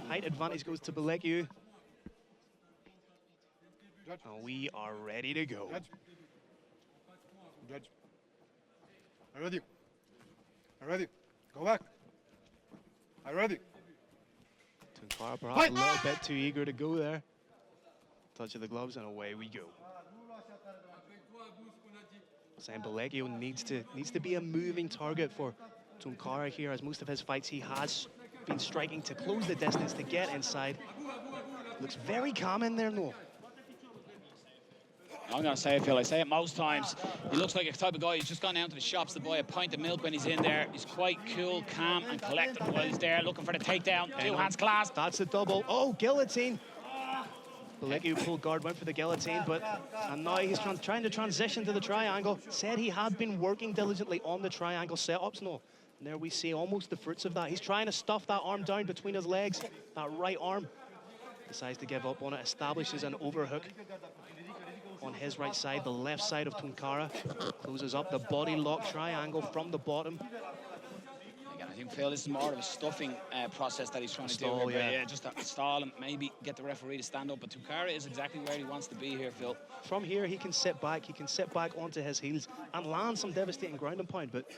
Height advantage goes to Belecciu. And we are ready to go. Judge. I'm ready. I'm ready. Go back. I'm ready. Tounkara perhaps a little bit too eager to go there. Touch of the gloves and away we go. Saying Belecciu needs to be a moving target for Tounkara here, as most of his fights he has been striking to close the distance, to get inside. Looks very calm in there, no. I'm going to say it, Phil. I say it most times. He looks like a type of guy who's just gone down to the shops to buy a pint of milk when he's in there. He's quite cool, calm, and collected while he's there, looking for the takedown. Two hands clasped. That's the double. Oh, guillotine. Belecciu pulled guard, went for the guillotine, and now he's trying to transition to the triangle. Said he had been working diligently on the triangle setups, no. And there we see almost the fruits of that. He's trying to stuff that arm down between his legs, that right arm. Decides to give up on it, establishes an overhook on his right side. The left side of Tounkara closes up the body lock triangle from the bottom. Again, I think, Phil, this is more of a stuffing process that he's trying to do here. Yeah, just to stall and maybe get the referee to stand up. But Tounkara is exactly where he wants to be here, Phil. From here, he can sit back. He can sit back onto his heels and land some devastating ground and pound. But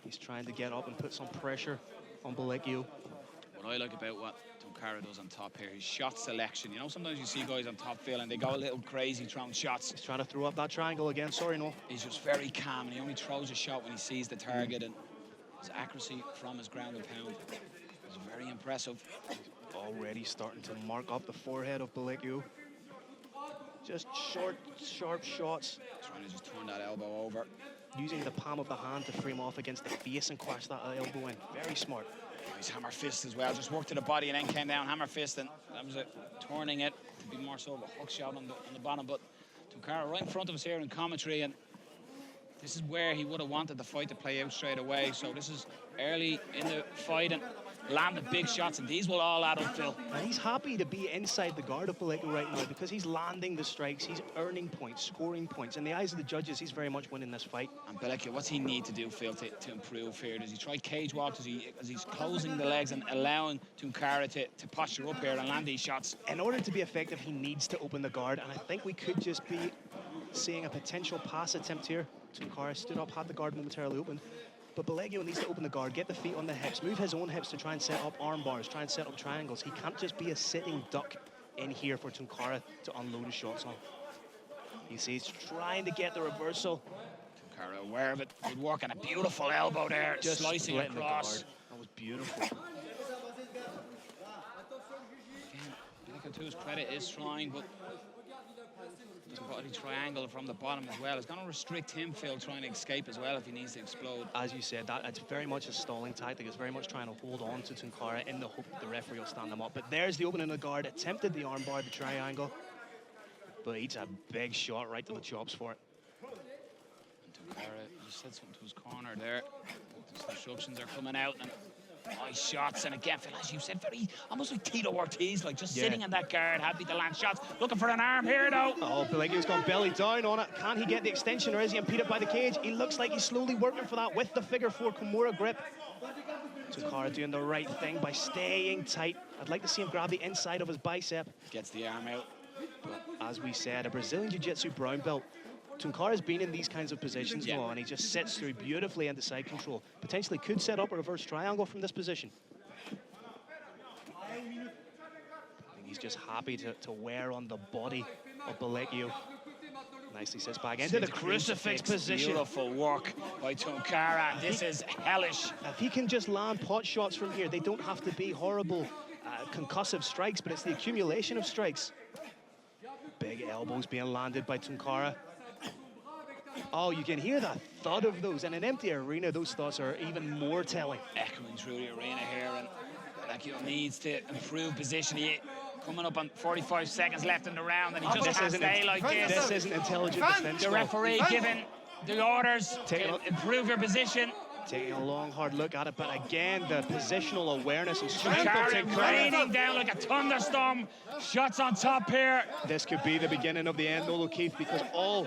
he's trying to get up and put some pressure on Belecciu. What I like about what Tounkara does on top here, his shot selection. You know, sometimes you see guys on top, Phil, and they go a little crazy throwing shots. He's trying to throw up that triangle again. Sorry, no. He's just very calm, and he only throws a shot when he sees the target, and his accuracy from his ground and pound is very impressive. Already starting to mark up the forehead of Belecciu. Just short, sharp shots. Trying to just turn that elbow over. Using the palm of the hand to frame off against the face and quash that elbow in. Very smart. He's hammer fist as well. Just worked to the body and then came down hammer fist, and that was it. Turning it to be more so of a hook shot on the bottom. But Tounkara right in front of us here in commentary, and this is where he would have wanted the fight to play out straight away. So this is early in the fight and landed big shots, and these will all add up, Phil. And he's happy to be inside the guard of Belecciu right now because he's landing the strikes, he's earning points, scoring points. In the eyes of the judges, he's very much winning this fight. And Belecciu, what's he need to do, Phil, to improve here? Does he try cage walk? As he's closing the legs and allowing Tounkara to posture up here and land these shots? In order to be effective, he needs to open the guard, and I think we could just be seeing a potential pass attempt here. Tounkara stood up, had the guard momentarily open. But Belecciu needs to open the guard, get the feet on the hips, move his own hips to try and set up arm bars, try and set up triangles. He can't just be a sitting duck in here for Tounkara to unload his shots on. You see, he's trying to get the reversal. Tounkara aware of it. Good work, and a beautiful elbow there, just slicing across. That was beautiful. Again, Belecciu, to his credit, is trying, but his body triangle from the bottom as well. It's going to restrict him, Phil, trying to escape as well if he needs to explode. As you said, it's very much a stalling tactic. It's very much trying to hold on to Tounkara in the hope that the referee will stand him up. But there's the opening of the guard, attempted the armbar, the triangle, but eats a big shot right to the chops for it. And Tounkara just said something to his corner there. The instructions are coming out, and nice shots. And again, Phil, as you said, very almost like Tito Ortiz, like just sitting in that guard, happy to land shots. Looking for an arm here, though. Oh, Belecciu's gone belly down on it. Can he get the extension, or is he impeded by the cage? He looks like he's slowly working for that with the figure four Kimura grip. Tounkara doing the right thing by staying tight. I'd like to see him grab the inside of his bicep. Gets the arm out. But as we said, a Brazilian Jiu-Jitsu brown belt. Tounkara's been in these kinds of positions now, and he just sits through beautifully into side control. Potentially could set up a reverse triangle from this position. I think he's just happy to wear on the body of Belecciu. Nicely sits back into the crucifix position. Beautiful work by Tounkara. This is hellish. If he can just land pot shots from here, they don't have to be horrible concussive strikes, but it's the accumulation of strikes. Big elbows being landed by Tounkara. Oh, you can hear the thud of those. In an empty arena, those thuds are even more telling. Echoing through the arena here, and Belecciu needs to improve position. He coming up on 45 seconds left in the round, and he just can't stay like this. This isn't intelligent defense. The referee giving the orders to improve your position. Taking a long, hard look at it, but again, the positional awareness and strength of Tounkara. Raining down like a thunderstorm. Shots on top here. This could be the beginning of the end, O'Keefe, because all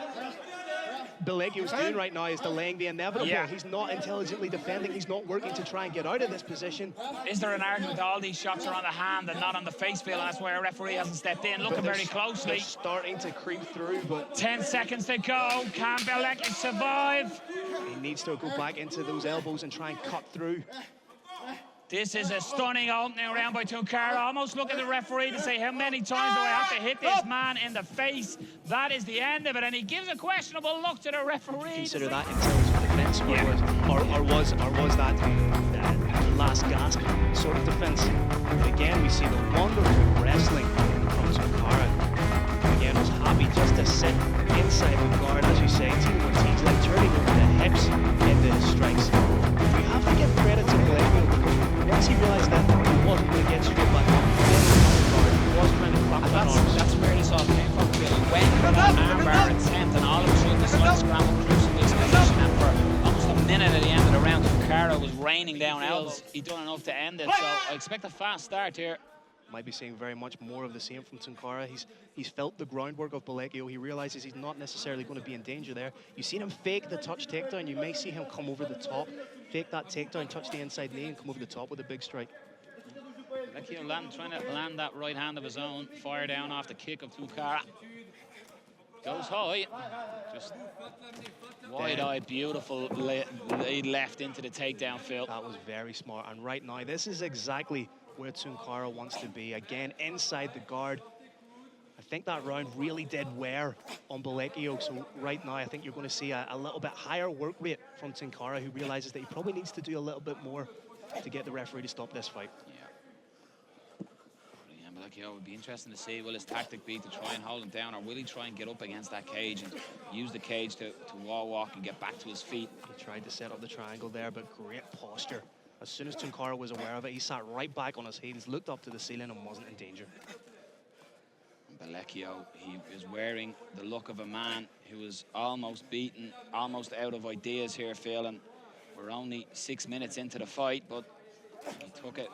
Belecciu's doing right now is delaying the inevitable. Yeah. He's not intelligently defending. He's not working to try and get out of this position. Is there an argument that all these shots are on the hand and not on the face field, and that's why a referee hasn't stepped in? Looking very closely. They're starting to creep through, but 10 seconds to go. Can Belecciu survive? he needs to go back into those elbows and try and cut through. This is a stunning opening round by Tounkara. Almost look at the referee to say, how many times do I have to hit this man in the face? That is the end of it. And he gives a questionable look to the referee. Consider that intelligent defense, or was that last gasp sort of defense. But again, we see the wonderful wrestling from Tounkara. Again, was happy just to sit inside the guard, as you say. He's like turning over the hips into his strikes. We have to give credit to Belecciu, because once he realized that he wasn't going to get straight back up, he was trying to clap that arms. That's where this all came from, really. When that armbar attempt, and all of a sudden this like scramble crucifix position, and for almost a minute at the end of the round, Tounkara was raining down elbows. He done enough to end it, so I expect a fast start here. Might be seeing very much more of the same from Tounkara. He's felt the groundwork of Belecciu. He realizes he's not necessarily going to be in danger there. You've seen him fake the touch takedown. You may see him come over the top, fake that takedown, touch the inside knee, and come over the top with a big strike. Belecciu trying to land that right hand of his own, fire down off the kick of Tounkara. Goes high, just wide-eyed, beautiful lead left into the takedown, Phil. That was very smart, and right now, this is exactly where Tounkara wants to be. Again, inside the guard. I think that round really did wear on Belecciu, so right now I think you're going to see a little bit higher work rate from Tounkara, who realizes that he probably needs to do a little bit more to get the referee to stop this fight. Yeah, Belecciu would be interesting to see, will his tactic be to try and hold him down, or will he try and get up against that cage and use the cage to wall walk and get back to his feet? He tried to set up the triangle there, but great posture. As soon as Tounkara was aware of it, he sat right back on his heels, looked up to the ceiling, and wasn't in danger. Belecciu, he is wearing the look of a man who is almost beaten, almost out of ideas here, Phil, and we're only 6 minutes into the fight, but he took an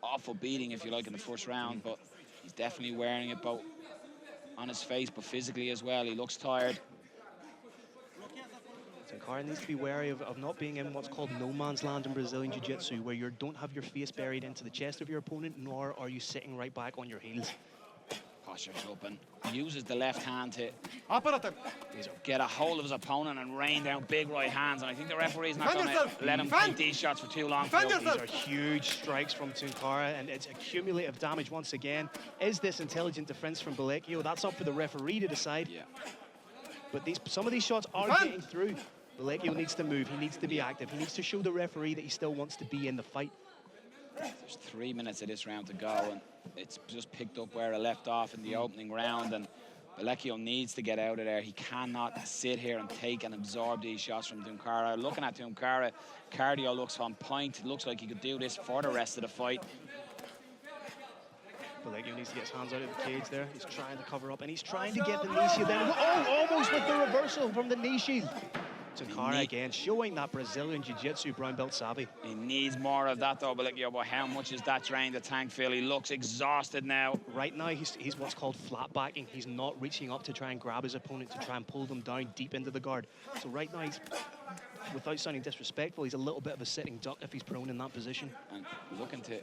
awful beating, if you like, in the first round, but he's definitely wearing it both on his face, but physically as well. He looks tired. Tounkara needs to be wary of not being in what's called no man's land in Brazilian Jiu-Jitsu, where you don't have your face buried into the chest of your opponent, nor are you sitting right back on your heels. Posture's open. Uses the left hand to Operator. get a hold of his opponent and rain down big right hands, and I think the referee's not going to let him take these shots for too long. These are huge strikes from Tounkara, and it's accumulative damage once again. Is this intelligent defense from Belecciu? That's up for the referee to decide. Yeah. But some of these shots are getting through. Belecciu needs to move. He needs to be active. He needs to show the referee that he still wants to be in the fight. There's 3 minutes of this round to go, and it's just picked up where it left off in the opening round, and Belecciu needs to get out of there. He cannot sit here and take and absorb these shots from Tounkara. Looking at Tounkara, cardio looks on point. It looks like he could do this for the rest of the fight. Belecciu needs to get his hands out of the cage there. He's trying to cover up, and he's trying to get the knee shield then. Oh, almost with the reversal from the knee shield. Tounkara again showing that Brazilian Jiu-Jitsu brown belt savvy. He needs more of that though, Belecciu, but how much is that drained the tank, Phil? He looks exhausted now. Right now he's what's called flat backing. He's not reaching up to try and grab his opponent to try and pull them down deep into the guard. So right now he's, without sounding disrespectful, he's a little bit of a sitting duck if he's prone in that position. And looking to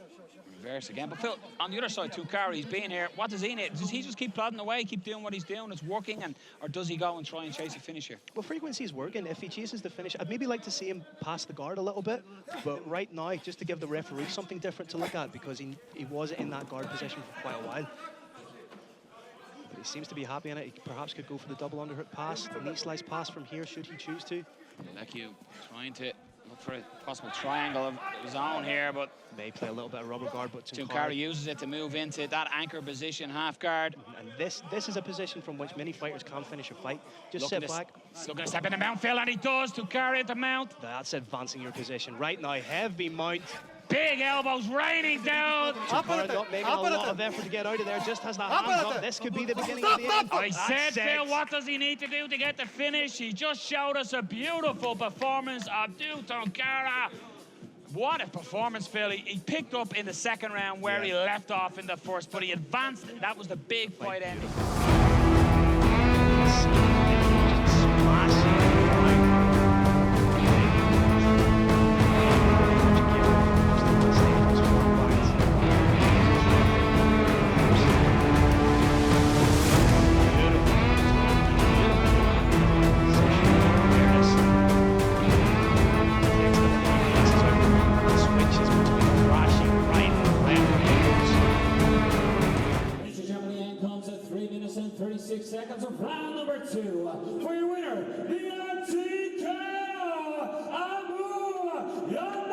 reverse again. But Phil, on the other side, Tounkara, he's been here. What does he need? Does he just keep plodding away, keep doing what he's doing, it's working, or does he go and try and chase a finish here? Well, frequency is working. If he chases the finish, I'd maybe like to see him pass the guard a little bit. But right now, just to give the referee something different to look at, because he was in that guard position for quite a while. But he seems to be happy in it. He perhaps could go for the double underhook pass, the knee slice pass from here, should he choose to. Belecciu trying to look for a possible triangle of his own here, but may play a little bit of rubber guard, but Tounkara uses it to move into that anchor position, half guard. And this is a position from which many fighters can finish a fight. Just sit back. He's looking to step in the mount, Phil, and he does. Tounkara at the mount. That's advancing your position. Right now, heavy mount. Big elbows raining down. Tounkara not making a lot of effort to get out of there, just has the hands up. This could be the beginning of the end. I said, Phil, what does he need to do to get the finish? He just showed us a beautiful performance of Abou Tounkara. What a performance, Phil. He picked up in the second round where he left off in the first, but he advanced. That was the big fight ending. 36 seconds of round number 2. For your winner, Ilia Topuria Johnnny